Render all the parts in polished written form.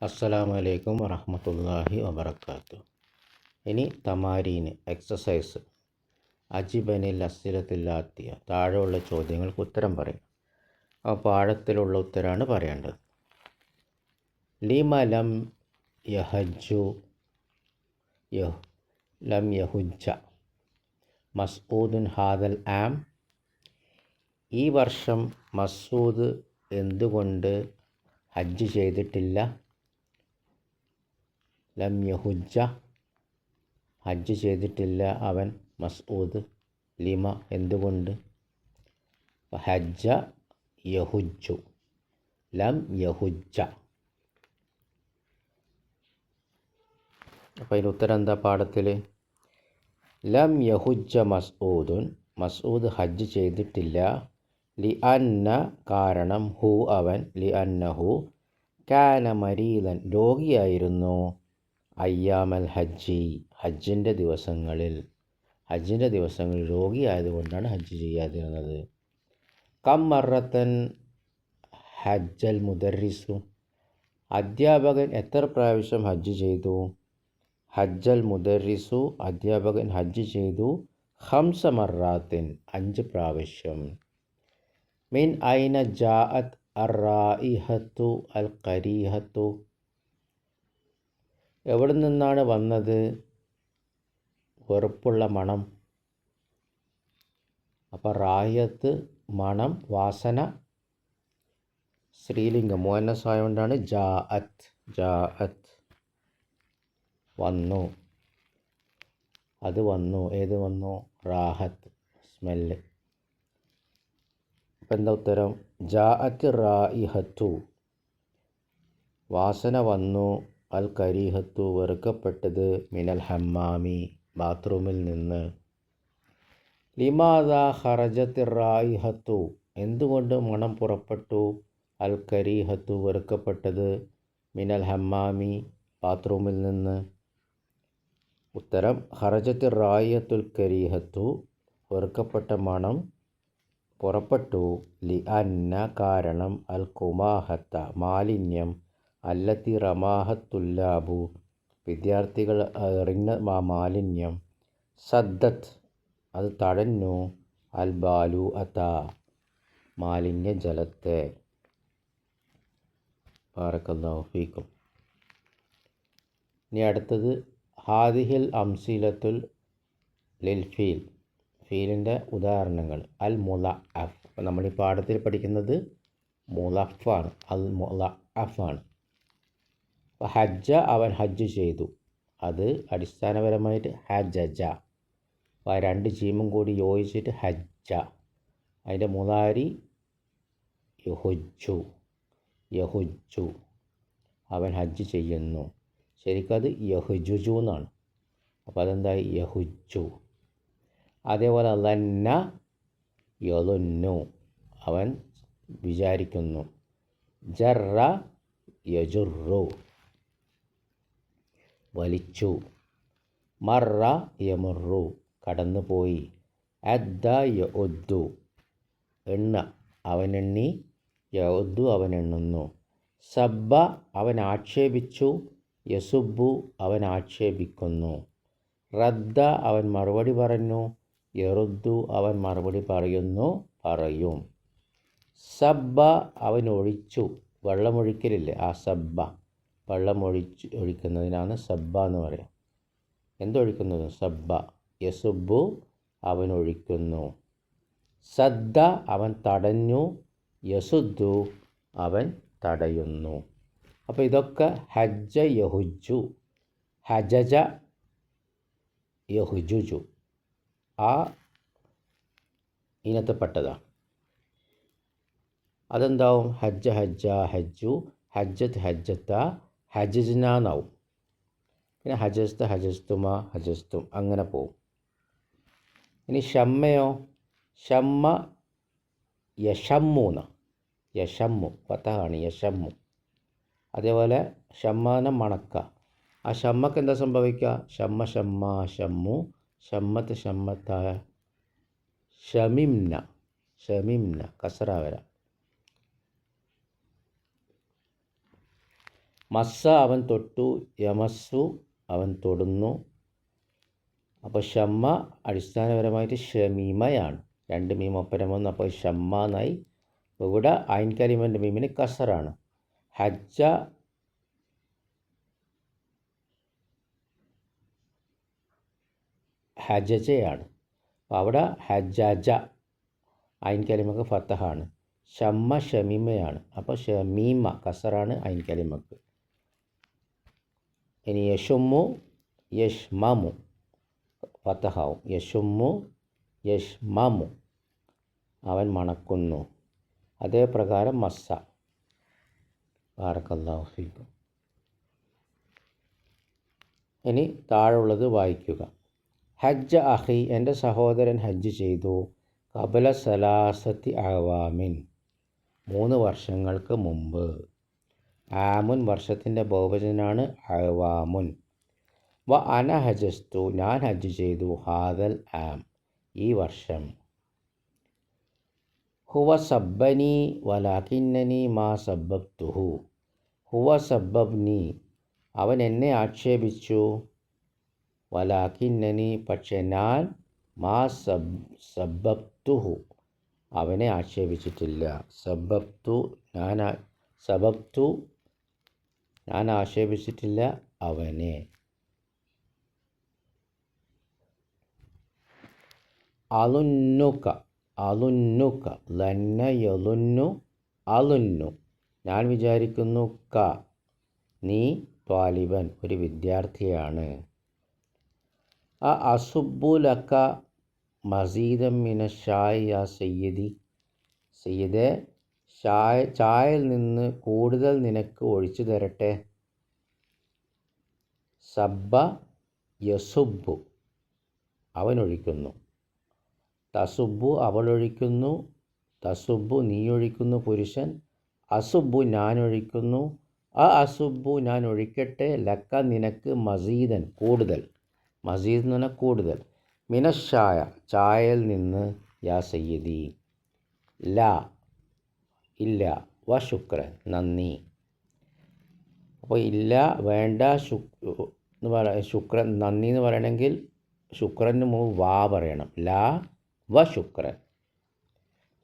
അസ്സലാമു അലൈക്കും വറഹ്മത്തുള്ളാഹി വബറകാതുഹു. ഇനി തമാരീന് എക്സസൈസ് അജിബനിൽ അസ്സിലത്തില്ലാത്തിയ താഴെയുള്ള ചോദ്യങ്ങൾക്ക് ഉത്തരം പറയും. അപ്പോൾ പാഠത്തിലുള്ള ഉത്തരമാണ് പറയേണ്ടത്. ലിമ യഹജ്ജു ലം യഹുജ്ജ മസ്ഊദുൻ ഹാദൽ ആം. ഈ വർഷം മസൂദ് എന്തുകൊണ്ട് ഹജ്ജ് ചെയ്തിട്ടില്ല? ലം യഹുജ്ജ ഹജ്ജ് ചെയ്തിട്ടില്ല അവൻ മസ്ഊദ്. ലിമ എന്തുകൊണ്ട്? ഹജ്ജ യഹുജ്ജു ലം യഹുജ്ജ. അപ്പോൾ അതിൻ്റെ ഉത്തരം എന്താ പാഠത്തിൽ? ലം യഹുജ്ജ മസ്ഊദുൻ മസ്ഊദ് ഹജ്ജ് ചെയ്തിട്ടില്ല. ലി അന്ന കാരണം ഹു അവൻ ലി അന്നഹു കാന മരീദൻ രോഗിയായിരുന്നു. അയ്യാമൽ ഹജ്ജി ഹജ്ജിൻ്റെ ദിവസങ്ങളിൽ രോഗിയായതുകൊണ്ടാണ് ഹജ്ജ് ചെയ്യാതിരുന്നത്. കം മറത്തൻ ഹജ്ജൽ മുദർരിസു അധ്യാപകൻ എത്ര പ്രാവശ്യം ഹജ്ജ് ചെയ്തു? ഹജ്ജൽ മുദർരിസു അധ്യാപകൻ ഹജ്ജ് ചെയ്തു. ഖംസ മറാത്തിൻ 5 പ്രാവശ്യം. മിൻ ഐന ജാഅത് അറായിഹത്തു അൽ ഖരീഹത്തു എവിടെ നിന്നാണ് വന്നത് വെറുപ്പുള്ള മണം? അപ്പോൾ റായത്ത് മണം, വാസന. സ്ത്രീലിംഗം മുഅന്നസായതുകൊണ്ടാണ് ജാഅത്ത് വന്നു. അത് വന്നു. ഏത് വന്നു? റാഹത്ത് സ്മെല്ല്. അപ്പം എന്താ ഉത്തരം? ജാഅത്ത് റായിഹത്തു വാസന വന്നു. അൽ കരീഹത്തു വെറുക്കപ്പെട്ടത്. മിനൽ ഹമ്മാമി ബാത്റൂമിൽ നിന്ന്. ലിമാദാ ഖറജത്ത് റായിഹത്തു എന്തുകൊണ്ട് മണം പുറപ്പെട്ടു? അൽ കരീഹത്തു വെറുക്കപ്പെട്ടത്. മിനൽ ഹമ്മാമി ബാത്റൂമിൽ നിന്ന്. ഉത്തരം ഖറജത്ത് റായിഹത്തുൽ കരീഹത്തു വെറുക്കപ്പെട്ട മണം പുറപ്പെട്ടു. ലി അന്ന കാരണം അൽ കുമാഹത്ത മാലിന്യം അല്ലത്തി റമാഹത്തുല്ലാബു വിദ്യാർത്ഥികൾ എറിഞ്ഞ മാലിന്യം. സദ്ദത്ത് അത് തടഞ്ഞു. അൽ ബാലു അത മാലിന്യ ജലത്തെ. ബാറക്കല്ലാഹു ഫീക്കും. ഇനി അടുത്തത് ഹാദിഹിൽ അംസിലത്തുൽ ലിൽ ഫീൽ ഫീലിൻ്റെ ഉദാഹരണങ്ങൾ. അൽ മുളഅഫ് അപ്പോൾ നമ്മൾ ഈ പാഠത്തിൽ പഠിക്കുന്നത് മുളഫാണ്. അൽ മുളഅഫാണ്. അപ്പോൾ ഹജ്ജ അവൻ ഹജ്ജ് ചെയ്തു. അത് അടിസ്ഥാനപരമായിട്ട് ഹജ്ജ. അപ്പോൾ 2 ജീമും കൂടി യോജിച്ചിട്ട് ഹജ്ജ. അതിൻ്റെ മുളാരി യഹുജ്ജു അവൻ ഹജ്ജ് ചെയ്യുന്നു. ശരിക്കും അത് യഹ്ജുജു എന്നാണ്. അപ്പോൾ അതെന്തായി? യഹുജ്ജു. അതേപോലെ ലന്ന യലുന്നു അവൻ വിചാരിക്കുന്നു. ജറ യജുറു വലിച്ചു. മറ യമുറു കടന്നുപോയി. അദ്ദ യഉദ്ദു എണ്ണ അവൻ എണ്ണി. യഉദ്ദു അവൻ എണ്ണുന്നു. സബ്ബ അവൻ ആക്ഷേപിച്ചു. യസുബ്ബു അവൻ ആക്ഷേപിക്കുന്നു. റദ്ദ അവൻ മറുപടി പറഞ്ഞു. യറുദ്ദു അവൻ മറുപടി പറയും. സബ്ബ അവൻ ഒഴിച്ചു. വെള്ളമൊഴിക്കലില്ലേ? ആ സബ്ബ വെള്ളം ഒഴിക്കുന്നതിനാണ് സബ്ബ എന്ന് പറയാം. എന്തൊഴിക്കുന്നത്? സബ്ബ. യസുബ്ബു അവൻ ഒഴിക്കുന്നു. സദ്ദ അവൻ തടഞ്ഞു. യസുദ്ദു അവൻ തടയുന്നു. അപ്പോൾ ഇതൊക്കെ ഹജ്ജ യഹുജ്ജു ഹജജ യഹുജുജു ആ ഇനത്തിൽപ്പെട്ടതാണ്. അതെന്താവും? ഹജ്ജ ഹജ്ജു ഹജ്ജത്ത ഹജ്ജനാവും. പിന്നെ ഹജസ്തുമ ഹജസ്തും അങ്ങനെ പോവും. ഇനി ഷമ്മയോ? ഷമ്മ യഷമ്മു ഫതഹാണ് യഷമ്മു. അതേപോലെ ഷമ്മാന മണക്ക. ആ ഷമ്മക്ക് എന്താ സംഭവിക്കുക? ഷമ്മു ഷമ്മത്ത ഷമിംന കസറ വരാം. മസ്സ അവൻ തൊട്ടു, യമസ്സു അവൻ തൊടുന്നു. അപ്പോൾ ഷമ്മ അടിസ്ഥാനപരമായിട്ട് ഷമീമയാണ്. 2 മീം ഒപ്പരം വന്നു, അപ്പോൾ ഷമ്മ എന്നായി. ഇവിടെ ഐൻ കലിമൻ്റെ മീമിന് കസറാണ്. ഹജ്ജ ഹജജയാണ്. അപ്പോൾ അവിടെ ഹജ്ജജ ഐൻ കലിമക്ക് ഫത്തഹാണ്. ഷമ്മ ഷമീമയാണ്. അപ്പോൾ ഷമീമ കസറാണ് ഐൻ കലിമക്ക്. ഇനി യഷുമ്മു യഷ്മമു ഫത്തഹാവും. യഷുമ്മു യഷ്മമു അവൻ മണക്കുന്നു. അതേ പ്രകാരം മസ്സ. ബാറക്കല്ലാഹു ഫീക്കും. ഇനി താഴെയുള്ളത് വായിക്കുക. ഹജ്ജ അഖി എൻ്റെ സഹോദരൻ ഹജ്ജ് ചെയ്തു. ഖബല സലാസത്തി അവാമിൻ 3 വർഷങ്ങൾക്ക് മുമ്പ്. ആമുൻ വർഷത്തിൻ്റെ ബഹുവചനാണ് അവാമുൻ. വ അന ഹജസ്തു ഞാൻ ഹജ്ജ് ചെയ്തു. ഹാദൽ ആം ഈ വർഷം. ഹുവ സബ്ബനി വലാകിന്നനി മാ സബ്ബബ്തുഹു. ഹുവ സബ്ബബ്നി അവൻ എന്നെ ആക്ഷേപിച്ചു. വലാകിന്നനി പക്ഷേ ഞാൻ മാ സബ്ബബ്തുഹു അവനെ ആക്ഷേപിച്ചിട്ടില്ല. സബ്ബബ്തു ഞാൻ ആക്ഷേപിച്ചിട്ടില്ല അവനെ. അലുന്നുക ലന്ന യലുന്നു അലുന്നു ഞാൻ വിചാരിക്കുന്നു. നീ ത്വാലിബൻ ഒരു വിദ്യാർത്ഥിയാണ്. അസുബുലക്ക മസീദം മിന ഷായ് യാ സയ്യിദേ ചായയിൽ നിന്ന് കൂടുതൽ നിനക്ക് ഒഴിച്ചു തരട്ടെ. സബ്ബ യസുബ്ബു അവനൊഴിക്കുന്നു. തസുബ്ബു അവളൊഴിക്കുന്നു. തസുബ്ബു നീയൊഴിക്കുന്നു പുരുഷൻ. അസുബ്ബു ഞാനൊഴിക്കുന്നു. അസുബ്ബു ഞാൻ ഒഴിക്കട്ടെ. ലക്ക നിനക്ക് മസീദൻ കൂടുതൽ. മസീദ് എന്ന് പറഞ്ഞാൽ കൂടുതൽ. മിനഷായ ചായയിൽ നിന്ന്. യാ സയ്യിദി ലാ ഇല്ല. വ ശുക്രൻ നന്ദി. അപ്പോൾ ഇല്ല വേണ്ട എന്ന് ശുക്രൻ നന്ദി എന്ന് പറയണമെങ്കിൽ ശുക്രന് മുമ്പ് വാ പറയണം. ലാ വ ശുക്രൻ.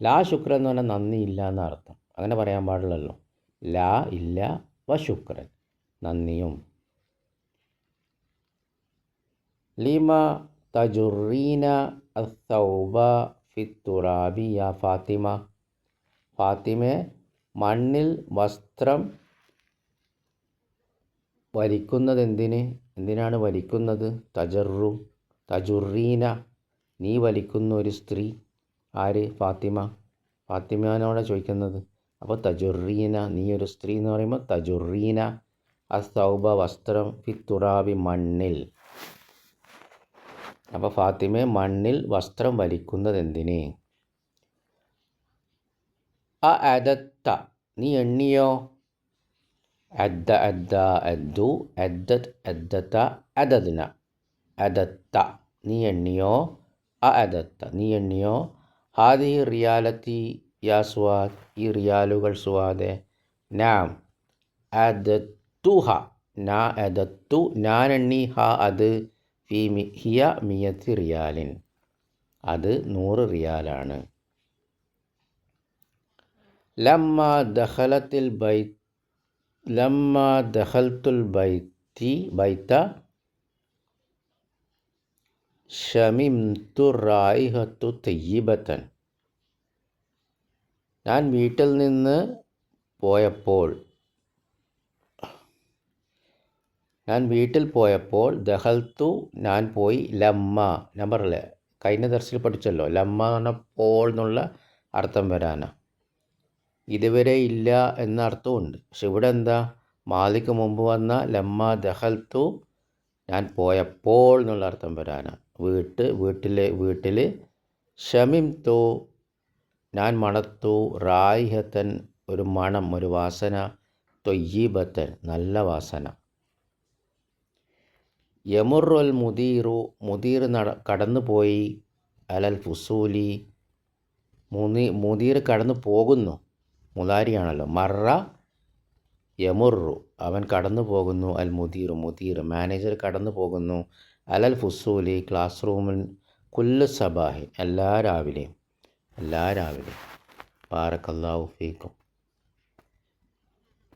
ലാ ശുക്രൻ എന്ന് പറഞ്ഞാൽ നന്ദി ഇല്ല എന്നർത്ഥം. അങ്ങനെ പറയാൻ പാടില്ലല്ലോ. ലാ ഇല്ല വ ശുക്രൻ നന്ദിയും. ലിമ തജുറീന അസ്സൗബ ഫിത്തുറാബി യാ ഫാത്തിമ. ഫാത്തിമെ മണ്ണിൽ വസ്ത്രം വലിക്കുന്നത് എന്തിനാണ് വലിക്കുന്നത്? തജുറീന നീ വലിക്കുന്ന ഒരു സ്ത്രീ. ആര്? ഫാത്തിമ. ഫാത്തിമാനോടെ ചോദിക്കുന്നത്. അപ്പോൾ തജുറീന നീ ഒരു സ്ത്രീ എന്ന് പറയുമ്പോൾ തജുറീന അസ്സൗബ വസ്ത്രം ഫിത്തുറാബി മണ്ണിൽ. അപ്പോൾ ഫാത്തിമെ മണ്ണിൽ വസ്ത്രം വലിക്കുന്നത് എന്തിന്? അദത്ത നീ എണ്ണിയോ? അദ്ദു അദ്ദത്ത അദദ്ന അദത്ത നീ എണ്ണിയോ? അദത്ത നീ എണ്ണിയോ? ഹാദിഹി റിയാലത്തി യാ സുവാദ് ഈ റിയാലുകൾ സുവാദെ. നാം അദത്തുഹ അദത്തു ഞാൻ എണ്ണി. അത് ഹിയ മിയത്തി റിയാലിൻ അത് 100 റിയാലാണ്. ലമ്മ ദഖൽത്തുൽ ബൈത്ത ഷമിംതു റായിഹത്തു തയ്യിബത്തൻ ഞാൻ വീട്ടിൽ നിന്ന് പോയപ്പോൾ ദഖൽത്തു ഞാൻ പോയി. ലമ്മ ഞാൻ പറയല്ലേ കഴിഞ്ഞ ദർസിൽ പഠിച്ചല്ലോ. ലമ്മ എന്ന് പറഞ്ഞാൽ പോൾ എന്നുള്ള അർത്ഥം വരാനാണ്. ഇതുവരെ ഇല്ല എന്ന അർത്ഥമുണ്ട്. പക്ഷെ ഇവിടെ എന്താ? മാലിക്ക് മുമ്പ് വന്ന ലമ്മ ദഖൽത്തു ഞാൻ പോയപ്പോൾ എന്നുള്ള അർത്ഥം വരാനാണ്. വീട്ടിൽ ഷമിംതു ഞാൻ മണത്തു. റായിഹത്തൻ ഒരു മണം ഒരു വാസന. തൊയ്യീബത്തൻ നല്ല വാസന. യമുറുൽ മുദീർ കടന്നുപോയി. അലൽ ഫുസൂലി മുദീർ കടന്നു പോകുന്നു. മുലാരിയാണല്ലോ. മറ യമുറു അവൻ കടന്നു പോകുന്നു. അൽ മുദീർ മാനേജർ കടന്നു പോകുന്നു. അലൽ ഫുസൂലി ക്ലാസ് റൂമിൽ കുല്ലു സബാഹി എല്ലാ രാവിലെയും ബാറക്കല്ലാഹു ഫീക്കും.